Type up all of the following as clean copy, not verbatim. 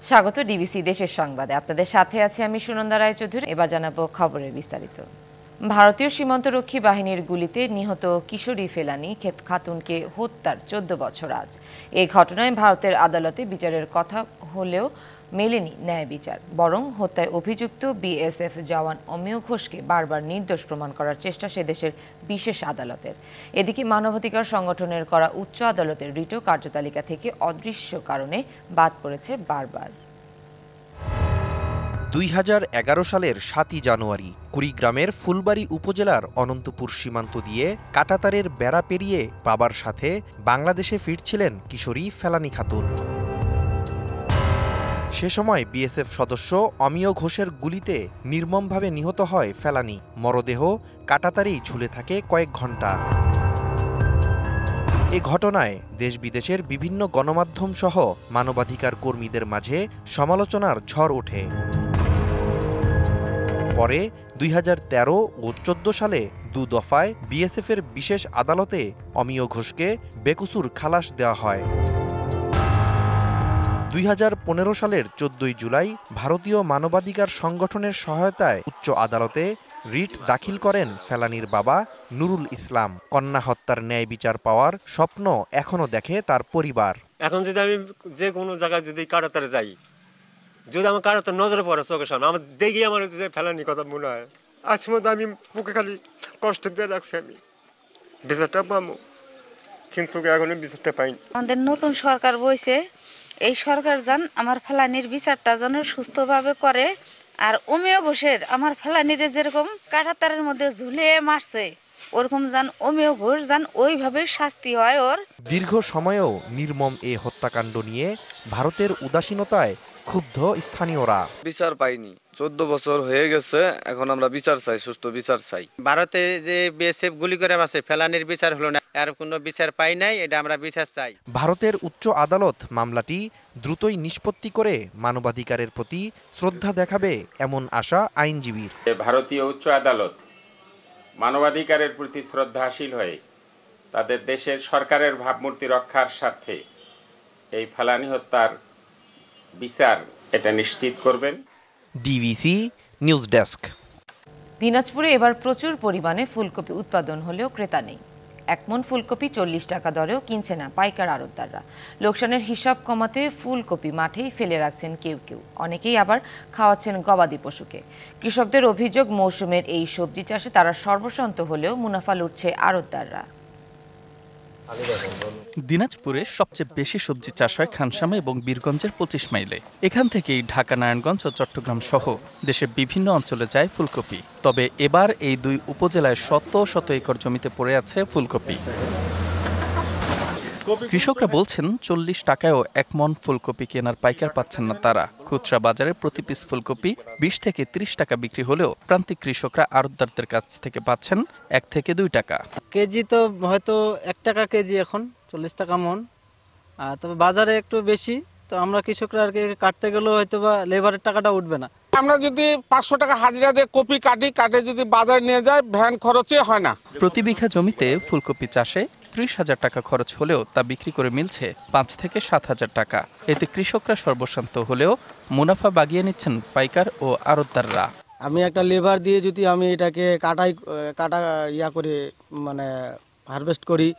স্বাগত ডিবিসি দেশের সংবাদে। আপনাদের সাথে আছি আমি সুনন্দা রায়চৌধুরী। এবার জানাবো খবরের বিস্তারিত। ভারতীয় সীমান্তরক্ষী বাহিনীর গুলিতে নিহত কিশোরী ফেলানী খাতুনকে হত্যার 14 বছর আজ। এই ঘটনায় ভারতের আদালতে বিচারের কথা হলেও মেলেনি ন্যায় বিচার, বরং হত্যায় অভিযুক্ত বিএসএফ জওয়ান অমিয় ঘোষকে বারবার নির্দোষ প্রমাণ করার চেষ্টা সে দেশের বিশেষ আদালতের। এদিকে মানবাধিকার সংগঠনের করা উচ্চ আদালতের রিটও কার্যতালিকা থেকে অদৃশ্য কারণে বাদ পড়েছে বারবার। 2011 সালের 7 জানুয়ারি কুড়িগ্রামের ফুলবাড়ী উপজেলার অনন্তপুর সীমান্ত দিয়ে কাঁটাতারের বেড়া পেরিয়ে বাবার সাথে বাংলাদেশে ফিরছিলেন কিশোরী ফেলানী খাতুন। সে সময় বিএসএফ সদস্য অমিয় ঘোষের গুলিতে নির্মমভাবে নিহত হয় ফেলানী। মরদেহ কাঁটাতারেই ঝুলে থাকে কয়েক ঘণ্টা। এ ঘটনায় দেশ বিদেশের বিভিন্ন গণমাধ্যম সহ মানবাধিকার কর্মীদের মাঝে সমালোচনার ঝড় ওঠে। পরে 2013 ও 14 সালে 2 দফায় বিএসএফের বিশেষ আদালতে অমিয় ঘোষকে বেকসুর খালাস দেওয়া হয়। 2015 সালের 14 জুলাই ভারতীয় মানবাধিকার সংগঠনের সহায়তায় উচ্চ আদালতে রিট দাখিল করেন ফেলানীর বাবা নুরুল ইসলাম। কন্যা হত্যার ন্যায় বিচার পাওয়ার স্বপ্ন এখনো দেখে তার পরিবার। এখন যদি আমি যে কোনো জায়গায় যদি কাটাতারে যাই, যদি আমার কাটাতার নজরে পড়ে চোখের সামনে, আমার দেখি আমার যে ফেলানির কথা মনে হয়। আজ মধ্যে আমি বুকে খালি কষ্ট দিয়ে রাখছি, আমি বিচারটা পাবো, কিন্তু এখনো বিচারটা পাইনি। আমাদের নতুন সরকার বইছে, এই সরকার যেন আমার ফেলানির বিচারটা যেন সুস্থভাবে করে। আর অমিয় ঘোষের আমার ফেলানিরে যেরকম কাঁটাতারের মধ্যে ঝুলিয়ে মারছে, ওরকম যেন অমিয় ঘোষ যেন ওইভাবে শাস্তি হয় ওর। দীর্ঘ সময়েও নির্মম এ হত্যাকাণ্ড নিয়ে ভারতের উদাসীনতায় ক্ষুব্ধ স্থানীয়রা। বিচার পাইনি, 14 বছর হয়ে গেছে, এখন আমরা বিচার চাই, সুষ্ঠু বিচার চাই। ভারতে যে বিএসএফ গুলি করে মারছে, ফেলানির বিচার হলো না, আর কোনো বিচার পাই নাই, এটা আমরা বিচার চাই। ভারতের উচ্চ আদালত মামলাটি দ্রুতই নিষ্পত্তি করে মানবাধিকারের প্রতি শ্রদ্ধা দেখাবে এমন আশা আইনজীবীর। ভারতীয় উচ্চ আদালত মানবাধিকারের প্রতি শ্রদ্ধাশীল হয়ে তাদের দেশের সরকারের ভাবমূর্তি রক্ষার স্বার্থে এই ফেলানী হত্যার বিচার এটা নিশ্চিত করবেন। DBC news desk. দিনাজপুরে এবার প্রচুর পরিমাণে ফুলকপি উৎপাদন হলেও ক্রেতা নেই। 1 মণ ফুলকপি 40 টাকা দরেও কিনছে না পাইকার আড়তদাররা। লোকসানের হিসাব কমাতে ফুলকপি মাঠেই ফেলে রাখছেন কেউ কেউ, অনেকেই আবার খাওয়াচ্ছেন গবাদি পশুকে। কৃষকদের অভিযোগ, মৌসুমের এই সবজি চাষে তারা সর্বস্বান্ত হলেও মুনাফা লুটছে আড়তদাররা। দিনাজপুরে সবচেয়ে বেশি সবজি চাষ হয় খানসামা এবং বীরগঞ্জের 25 মাইলে। এখান থেকেই ঢাকা, নারায়ণগঞ্জ ও চট্টগ্রাম সহ দেশের বিভিন্ন অঞ্চলে যায় ফুলকপি। তবে এবার এই 2 উপজেলায় শত শত একর জমিতে পড়ে আছে ফুলকপি। কৃষকরা বলছেন 40 টাকায়ও 1 মণ ফুলকপি কেনার পাইকার পাচ্ছেন না তারা। খুচরা বাজারে প্রতি পিস ফুলকপি 20 থেকে 30 টাকা বিক্রি হলেও প্রান্তিক কৃষকরা আড়তদারদের কাছ থেকে পাচ্ছেন 1 থেকে 2 টাকা কেজি। তো হয়তো 1 টাকা কেজি, এখন 40 টাকা মণ। তবে বাজারে একটু বেশি, তো আমরা কৃষকরা আর কি কাটতে গেলেও হয়তো বা লেবারের টাকাটা উঠবে না। আমরা যদি 500 টাকা হাজিরা দিয়ে কপি কাটে যদি বাজারে নিয়ে যায়, ভ্যান খরচে হয় না। প্রতি বিঘা জমিতে ফুলকপি চাষে 30,000 টাকা খরচ হলেও তা বিক্রি করে মিলছে 5 থেকে 7,000 টাকা। এতে কৃষকরা সর্বস্বান্ত হলেও মুনাফা বাগিয়ে নিচ্ছেন পাইকার ও আড়তদাররা। আমি একটা লেবার দিয়ে যদি আমি এটাকে কাটা করে মানে হারভেস্ট করি,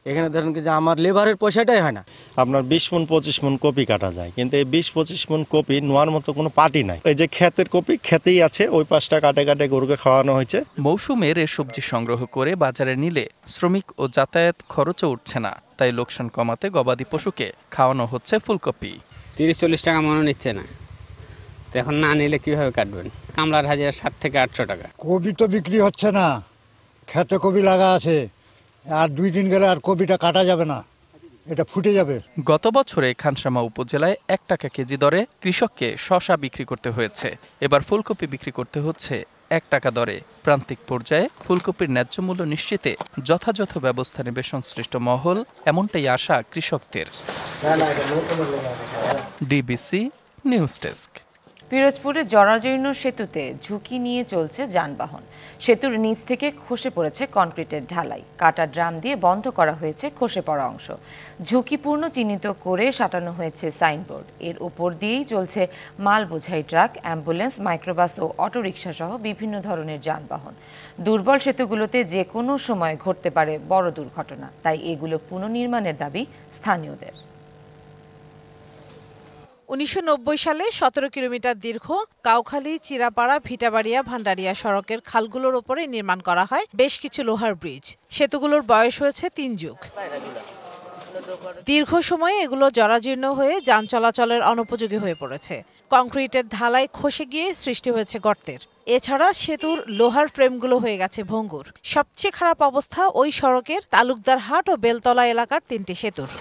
এখানে ধরেন কি যে আমার লেবারের পয়সাটাই হয় না। আপনার 20 মণ 25 মণ কপি কাটা যায়, কিন্তু এই 20-25 মণ কপি নেওয়ার মতো কোনো পার্টি নাই। এই যে ক্ষেতের কপি ক্ষেতেই আছে, ওই পাশটা কাটে গরুকে খাওয়ানো হয়েছে। মৌসুমের এ সবজি সংগ্রহ করে বাজারে নিলে শ্রমিক ও যাতায়াত খরচও উঠছে না, তাই লোকসান কমাতে গবাদি পশুকে খাওয়ানো হচ্ছে ফুলকপি। 30-40 টাকা মনে নিচ্ছে না, তো এখন না নিলে কিভাবে কাটবেন? কামলার হাজিরা 7 থেকে 800 টাকা। কপি তো বিক্রি হচ্ছে না, ক্ষেতে কপি লাগা আছে, আর 2 দিন গেলে আর কপিটা কাটা যাবে না, এটা ফুটে যাবে। গত বছরে খানসামা উপজেলায় 1 টাকা কেজি দরে কৃষককে শসা বিক্রি করতে হয়েছে। এবার ফুলকপি বিক্রি করতে হচ্ছে 1 টাকা দরে। প্রান্তিক পর্যায়ে ফুলকপির ন্যায্য মূল্য নিশ্চিতে যথাযথ ব্যবস্থা নেবে সংশ্লিষ্ট মহল, এমনটাই আশা কৃষকদের। DBC news desk. পিরোজপুরে জরাজীর্ণ সেতুতে ঝুঁকি নিয়ে চলছে যানবাহন। সেতুর নিচ থেকে খসে পড়েছে কনক্রিটের ঢালাই, কাটা ড্রাম দিয়ে বন্ধ করা হয়েছে খসে পড়া অংশ। ঝুঁকিপূর্ণ চিহ্নিত করে সাঁটানো হয়েছে সাইনবোর্ড। এর উপর দিয়েই চলছে মাল বোঝাই ট্রাক, অ্যাম্বুলেন্স, মাইক্রোবাস ও অটোরিকশা সহ বিভিন্ন ধরনের যানবাহন। দুর্বল সেতুগুলোতে যে কোনো সময় ঘটতে পারে বড় দুর্ঘটনা, তাই এগুলো পুনর্নির্মাণের দাবি স্থানীয়দের। 1990 সালে 17 কিলোমিটার দীর্ঘ কাউখালী, চিরাপাড়া, ভিটাবাড়িয়া, ভান্ডারিয়া সড়কের খালগুলোর ওপরে নির্মাণ করা হয় বেশ কিছু লোহার ব্রিজ। সেতুগুলোর বয়স হয়েছে 3 যুগ। দীর্ঘ সময়ে এগুলো জরাজীর্ণ হয়ে যান চলাচলের অনুপযোগী হয়ে পড়েছে। কংক্রিটের ঢালাই খসে গিয়ে সৃষ্টি হয়েছে গর্তের। এছাড়া সেতুর লোহার ফ্রেমগুলো হয়ে গেছে ভঙ্গুর। সবচেয়ে খারাপ অবস্থা ওই সড়কের তালুকদারহাট ও বেলতলা এলাকার 3টি সেতুর।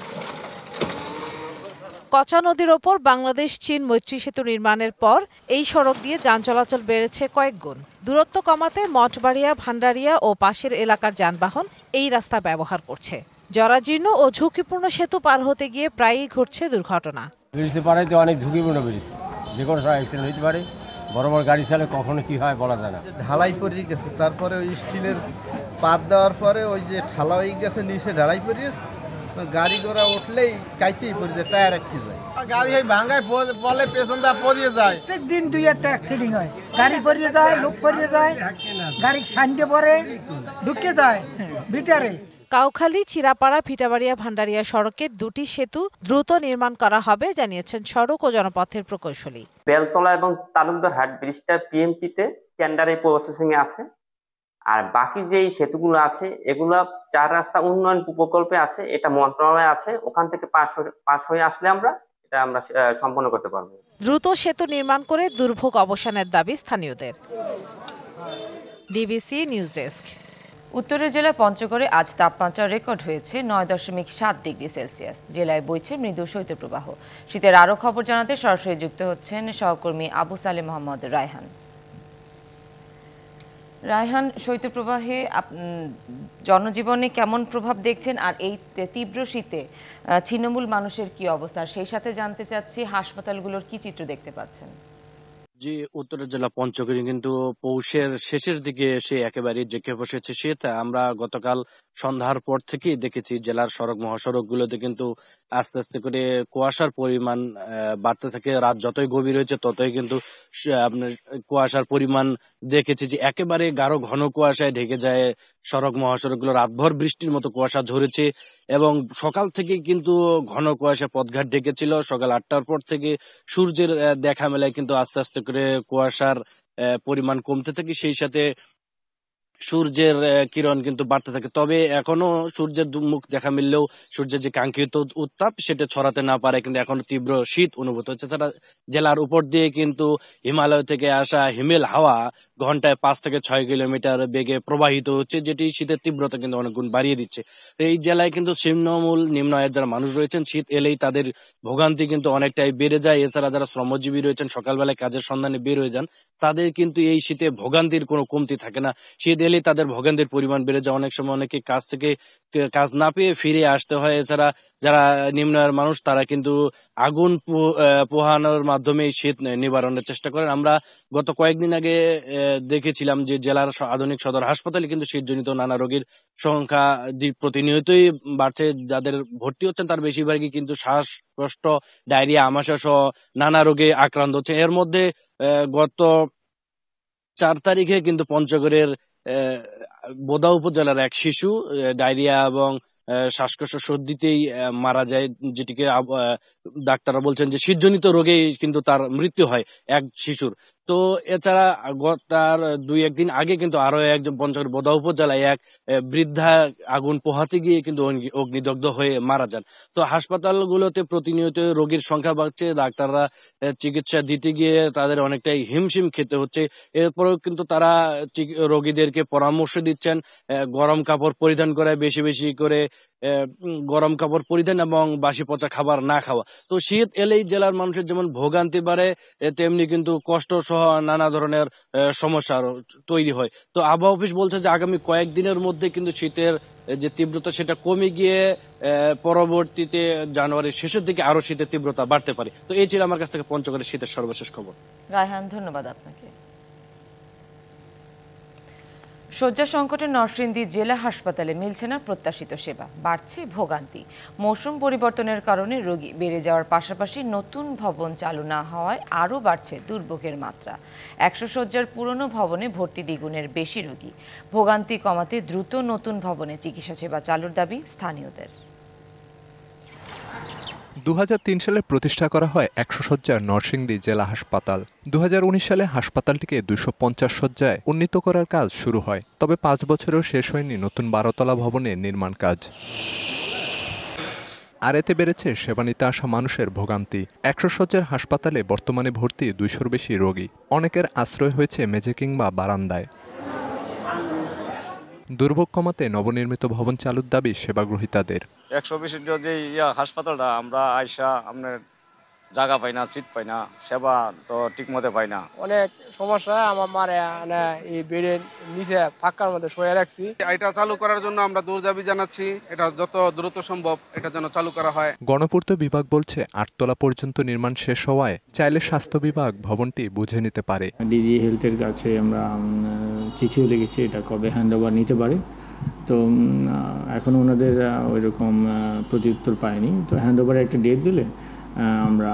কচা নদীর ওপর বাংলাদেশ চীন মৈত্রী সেতু নির্মাণের পর এই সড়ক দিয়ে যান চলাচল বেড়েছে কয়েক গুণ। দূরত্ব কমাতে মঠবাড়িয়া, ভান্ডারিয়া ও পাশের এলাকার যানবাহন এই রাস্তা ব্যবহার করছে। জরাজীর্ণ ও ঝুঁকিপূর্ণ সেতু পার হতে গিয়ে প্রায়ই ঘটছে দুর্ঘটনা। ব্রিজে পাড়াইতে অনেক ঝুঁকিপূর্ণ ব্রিজ, যে কোনো সময় অ্যাক্সিডেন্ট হতে পারে। বড় বড় গাড়ি চালে কখনো কি হয় বলা যায় না। ঢালাই পড়ে গেছে, তারপরে ওই স্টিলের পাত দেওয়ার পরে ওই যে ঠালা হয়ে গেছে, নিচে ঢালাই পড়ে গাড়ি ঘোড়া উঠলেই কাইতেই পড়ে যায়, টায়ার একটি যায়। গাড়ি এই ভাঙায় বলে পেছনটা পড়িয়ে যায়। প্রত্যেক দিন 2-1টা অ্যাক্সিডেন্ট হয়। গাড়ি পড়িয়ে যায়, লোক পড়িয়ে যায়, গাড়ি সাইডে পড়ে ঢুকে যায় ভিতরে। কাউখালী, চিরাপাড়া, ভিটাবাড়িয়া, ভান্ডারিয়া সড়কে 2টি সেতু দ্রুত নির্মাণ করা হবে জানিয়েছেন সড়ক ও জনপথের প্রকৌশলী। বেলতলা এবং তালুকদারহাট ব্রিজটা পিএমপিতে টেন্ডারে প্রসেসিং এ আছে। আর বাকি যে সেতুগুলো আছে এগুলো 4 রাস্তা উন্নয়ন প্রকল্পে আছে, এটা মন্ত্রণালয়ে আছে। ওখান থেকে পাশ হয়ে আসলে আমরা সম্পন্ন করতে পারবো। দ্রুত সেতু নির্মাণ করে দুর্ভোগ অবসানের দাবি স্থানীয়দের। DBC news desk. উত্তরের জেলা পঞ্চগড়ে আজ তাপমাত্রা রেকর্ড হয়েছে 9.7 ডিগ্রি সেলসিয়াস। জেলায় বইছে মৃদু শৈত্যপ্রবাহ। শীতের আরও খবর জানাতে সরাসরি যুক্ত হচ্ছেন সহকর্মী আবু সালেম মোহাম্মদ রায়হান। রায়হান, শৈত্যপ্রবাহে জনজীবনে কেমন প্রভাব দেখছেন, আর এই তীব্র শীতে ছিন্নমূল মানুষের কি অবস্থা, সেই সাথে জানতে চাচ্ছি হাসপাতালগুলোর কি চিত্র দেখতে পাচ্ছেন? জি, উত্তরের জেলা পঞ্চগড়ে কিন্তু পৌষের শেষের দিকে এসে একেবারে জেঁকে বসেছে শীত। আমরা গতকাল সন্ধ্যার পর থেকেই দেখেছি জেলার সড়ক মহাসড়ক গুলোতে কিন্তু আস্তে আস্তে করে কুয়াশার পরিমাণ বাড়তে থাকে। রাত যতই গভীর হয়েছে ততই কিন্তু আপনার কুয়াশার পরিমাণ দেখেছি যে একেবারে গাঢ় ঘন কুয়াশায় ঢেকে যায় সড়ক মহাসড়ক গুলো। রাতভর বৃষ্টির মতো কুয়াশা ঝরেছে এবং সকাল থেকে কিন্তু ঘন কুয়াশা পথঘাট ঢেকেছিল। সকাল 8টার পর থেকে সূর্যের দেখা মেলায় কিন্তু আস্তে আস্তে করে কুয়াশার পরিমাণ কমতে থাকে, সেই সাথে সূর্যের কিরণ কিন্তু বাড়তে থাকে। তবে এখনো সূর্যের মুখ দেখা মিললেও সূর্যের যে কাঙ্ক্ষিত উত্তাপ সেটা ছড়াতে না পারে, কিন্তু এখনো তীব্র শীত অনুভূত হচ্ছে। এছাড়া জেলার উপর দিয়ে কিন্তু হিমালয় থেকে আসা হিমেল হাওয়া ঘন্টায় 5 থেকে 6 কিলোমিটার বেগে প্রবাহিত হচ্ছে, যেটি শীতের তীব্রতা কিন্তু অনেক গুণ বাড়িয়ে দিচ্ছে। এই জেলায় কিন্তু নিম্ন আয়ের যারা মানুষ রয়েছেন, শীত এলেই তাদের ভোগান্তি কিন্তু অনেকটাই বেড়ে যায়। এছাড়া যারা শ্রমজীবী রয়েছেন, সকালবেলায় কাজের সন্ধানে বের হয়ে যান, তাদের কিন্তু এই শীতে ভোগান্তির কোনো কমতি থাকে না। শীত এলেই তাদের ভোগান্তির পরিমাণ বেড়ে যায়। অনেক সময় অনেকে কাজ না পেয়ে ফিরে আসতে হয়। এছাড়া যারা নিম্ন আয়ের মানুষ তারা কিন্তু আগুন পোহানোর মাধ্যমে শীত নিবারণের চেষ্টা করেন। আমরা গত কয়েকদিন আগে দেখেছিলাম যে জেলার আধুনিক সদর হাসপাতালে কিন্তু শীতজনিত নানা রোগীর সংখ্যা প্রতিনিয়তই বাড়ছে। যাদের ভর্তি হচ্ছেন তার বেশিরভাগই কিন্তু শ্বাসকষ্ট, ডায়রিয়া, আমাশয় সহ নানা রোগে আক্রান্ত হচ্ছে। এর মধ্যে গত 4 তারিখে কিন্তু পঞ্চগড়ের বোদা উপজেলার এক শিশু ডায়রিয়া এবং শ্বাসকষ্ট সর্দিতেই মারা যায়, যেটিকে ডাক্তাররা বলছেন যে শীতজনিত রোগেই কিন্তু তার মৃত্যু হয় এক শিশুর। তো এছাড়া তার 2-1 দিন আগে কিন্তু আরো একজন পঞ্চগড় বোদা উপজেলায় এক বৃদ্ধা আগুন পোহাতে গিয়ে কিন্তু অগ্নিদগ্ধ হয়ে মারা যান। তো হাসপাতালগুলোতে প্রতিনিয়ত রোগীর সংখ্যা বাড়ছে, ডাক্তাররা চিকিৎসা দিতে গিয়ে তাদের অনেকটাই হিমশিম খেতে হচ্ছে। এরপরেও কিন্তু তারা রোগীদেরকে পরামর্শ দিচ্ছেন গরম কাপড় পরিধান করে বেশি বেশি করে গরম কাপড় পরিধান এবং বাসি পচা খাবার না খাওয়া। তো শীত এলেই জেলার মানুষের যেমন ভোগান্তি বাড়ে, তেমনি কিন্তু কষ্ট সহ নানা ধরনের সমস্যা তৈরি হয়। তো আবহাওয়া অফিস বলছে যে আগামী কয়েকদিনের মধ্যে কিন্তু শীতের যে তীব্রতা সেটা কমে গিয়ে পরবর্তীতে জানুয়ারির শেষের দিকে আরো শীতের তীব্রতা বাড়তে পারে। তো এই ছিল আমার কাছ থেকে পঞ্চগড়ের শীতের সর্বশেষ খবর। রায়হান, ধন্যবাদ আপনাকে। শয্যা সংকটে নরসিংদী জেলা হাসপাতালে মিলছে না প্রত্যাশিত সেবা, বাড়ছে ভোগান্তি। মৌসুম পরিবর্তনের কারণে রোগী বেড়ে যাওয়ার পাশাপাশি নতুন ভবন চালু না হওয়ায় আরও বাড়ছে দুর্ভোগের মাত্রা। 100 শয্যার পুরনো ভবনে ভর্তি দ্বিগুণের বেশি রোগী। ভোগান্তি কমাতে দ্রুত নতুন ভবনে চিকিৎসা সেবা চালুর দাবি স্থানীয়দের। 2003 সালে প্রতিষ্ঠা করা হয় 100 শয্যার নরসিংদী জেলা হাসপাতাল। 2019 সালে হাসপাতালটিকে 250 শয্যায় উন্নীত করার কাজ শুরু হয়, তবে 5 বছরেও শেষ হয়নি নতুন 12তলা ভবনের নির্মাণ কাজ। আর এতে বেড়েছে সেবা নিতে আসা মানুষের ভোগান্তি। 100 শয্যার হাসপাতালে বর্তমানে ভর্তি 200-র বেশি রোগী। অনেকের আশ্রয় হয়েছে মেঝে কিংবা বারান্দায়। দুর্ভোগ কমাতে নবনির্মিত ভবন চালুর দাবি সেবাগ্রহীতাদের। 120 যে হাসপাতালটা আমরা আইসা আপনার জায়গা পাই না, সিট পাই না, সেবা তো ঠিক মতো পাই না। অনেক সমস্যা, আমার মারে এই বেডের নিচে ফাঁকার মধ্যে শুয়ে রাখছি। এটা চালু করার জন্য আমরা দূর দাবি জানাচ্ছি, এটা যত দ্রুত সম্ভব এটা যেন চালু করা হয়। গণপূর্ত বিভাগ বলছে 8 তলা পর্যন্ত নির্মাণ শেষ হওয়ায় চাইলে স্বাস্থ্য বিভাগ ভবনটি বুঝে নিতে পারে। ডিজি হেলথের কাছে আমরা চিঠিও লিখেছি এটা কবে হ্যান্ডওভার নিতে পারে। তো এখন ওনাদের ওইরকম প্রত্যুত্তর পায়নি। তো হ্যান্ডওভারের একটা ডেট দিলে আমরা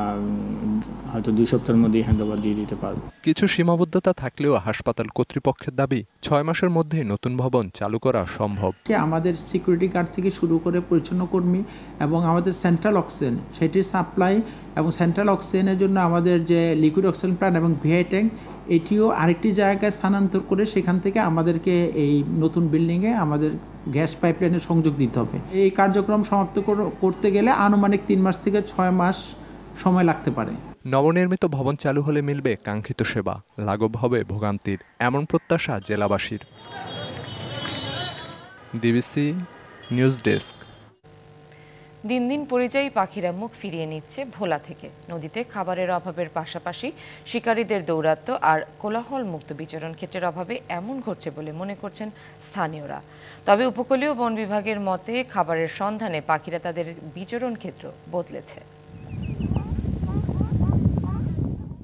হয়তো 2 সপ্তাহের মধ্যেই হ্যান্ডওভার দিয়ে দিতে পারবো। কিছু সীমাবদ্ধতা থাকলেও হাসপাতাল কর্তৃপক্ষের দাবি 6 মাসের মধ্যে নতুন ভবন চালু করা সম্ভব। আমাদের সিকিউরিটি গার্ড থেকে শুরু করে পরিচ্ছন্ন কর্মী এবং আমাদের সেন্ট্রাল অক্সিজেন সেটির সাপ্লাই এবং সেন্ট্রাল অক্সিজেনের জন্য আমাদের যে লিকুইড অক্সিজেন প্ল্যান্ট এবং ভিআই ট্যাঙ্ক এটিও আরেকটি জায়গায় স্থানান্তর করে সেখান থেকে আমাদেরকে এই নতুন বিল্ডিংয়ে আমাদের গ্যাস পাইপলাইনের সংযোগ দিতে হবে। এই কার্যক্রম সমাপ্ত করতে গেলে আনুমানিক 3 মাস থেকে 6 মাস সময় লাগতে পারে। নবনির্মিত ভবন চালু হলে মিলবে কাঙ্ক্ষিত সেবা, লাঘব হবে ভোগান্তির, এমন প্রত্যাশা জেলাবাসীর। DBC news desk. দিন দিন পরিযায়ী পাখিরা মুখ ফিরিয়ে নিচ্ছে ভোলা থেকে। নদীতে খাবারের অভাবের পাশাপাশি শিকারীদের দৌরাত্ম্য আর কোলাহল মুক্ত বিচরণ ক্ষেত্রের অভাবে এমন ঘটছে বলে মনে করছেন স্থানীয়রা। তবে উপকূলীয় বন বিভাগের মতে খাবারের সন্ধানে পাখিরা তাদের বিচরণ ক্ষেত্র বদলেছে।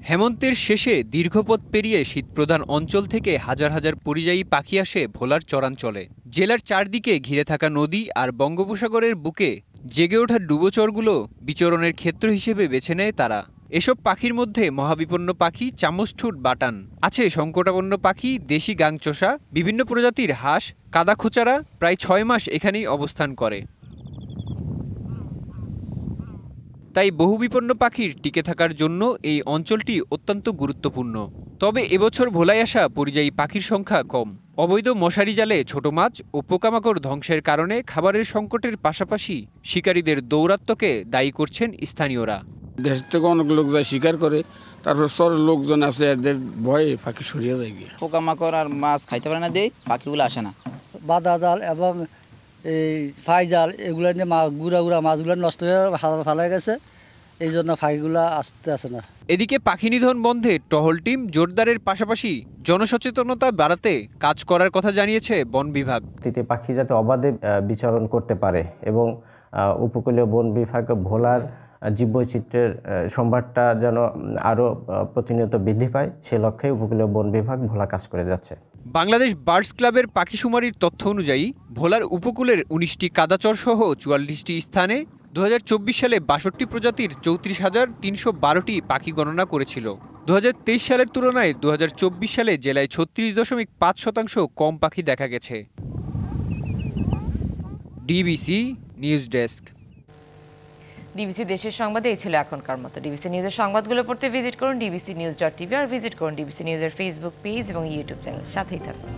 হেমন্তের শেষে দীর্ঘপথ পেরিয়ে শীতপ্রধান অঞ্চল থেকে হাজার হাজার পরিযায়ী পাখি আসে ভোলার চরাঞ্চলে। জেলার চারদিকে ঘিরে থাকা নদী আর বঙ্গোপসাগরের বুকে জেগে ওঠা ডুবোচরগুলো বিচরণের ক্ষেত্র হিসেবে বেছে নেয় তারা। এসব পাখির মধ্যে মহাবিপন্ন পাখি চামচঠুট বাটান, আছে সংকটাপন্ন পাখি দেশি গাংচোষা, বিভিন্ন প্রজাতির হাঁস, কাদাখোচারা প্রায় 6 মাস এখানেই অবস্থান করে। তাই বহুবিপন্ন পাখির টিকে থাকার জন্য এই অঞ্চলটি অত্যন্ত গুরুত্বপূর্ণ। তবে এবছর ভোলায় আসা পরিযায়ী পাখির সংখ্যা কম। অবৈধ মশারি জালে ছোট মাছ ও পোকামাকড় ধ্বংসের কারণে খাবারের সংকটের পাশাপাশি শিকারীদের দৌরাত্ম্যকে দায়ী করছেন স্থানীয়রা। দেশ থেকে অনেক লোক যায় শিকার করে, তারপর শহরের লোকজন আছে এদের ভয়ে পাখি সরিয়ে যায় গিয়ে। পোকামাকড় আর মাছ খাইতে পারে না, দেয় পাখিগুলো আসে না। বাদা জাল এবং এই ফাই জাল এগুলো নিয়ে গুড়া গুড়া মাছগুলো নষ্ট হয়ে ফেলা গেছে, এই জন্য পাখিগুলো আসতে আসে না। এদিকে পাখি নিধন বন্ধে টহল টিম জোরদারের পাশাপাশি জনসচেতনতা বাড়াতে কাজ করার কথা জানিয়েছে বন বিভাগ। পাখি যাতে অবাধে বিচরণ করতে পারে এবং উপকূলীয় বন বিভাগ ভোলার জীববৈচিত্র্যের সম্ভারটা যেন আরও প্রতিনিয়ত বৃদ্ধি পায়, সে লক্ষ্যে উপকূলীয় বন বিভাগ ভোলা কাজ করে যাচ্ছে। বাংলাদেশ বার্ডস ক্লাবের পাখিশুমারির তথ্য অনুযায়ী ভোলার উপকূলের 19টি কাদাচর সহ 44টি স্থানে 2024 সালে 62 প্রজাতির 34,312টি পাখি গণনা করেছিল। 2023 সালের তুলনায় 2024 সালে জেলায় 36.5% কম পাখি দেখা গেছে। DBC news desk. ডিবিসি দেশের সংবাদে এই ছিল এখনকার মতো। ডিবিসি নিউজের সংবাদগুলো পড়তে ভিজিট করুন dbcnews.tv আর ভিজিট করুন ডিবিসি নিউজের ফেসবুক পেজ এবং ইউটিউব চ্যানেল। সাথেই থাকুন।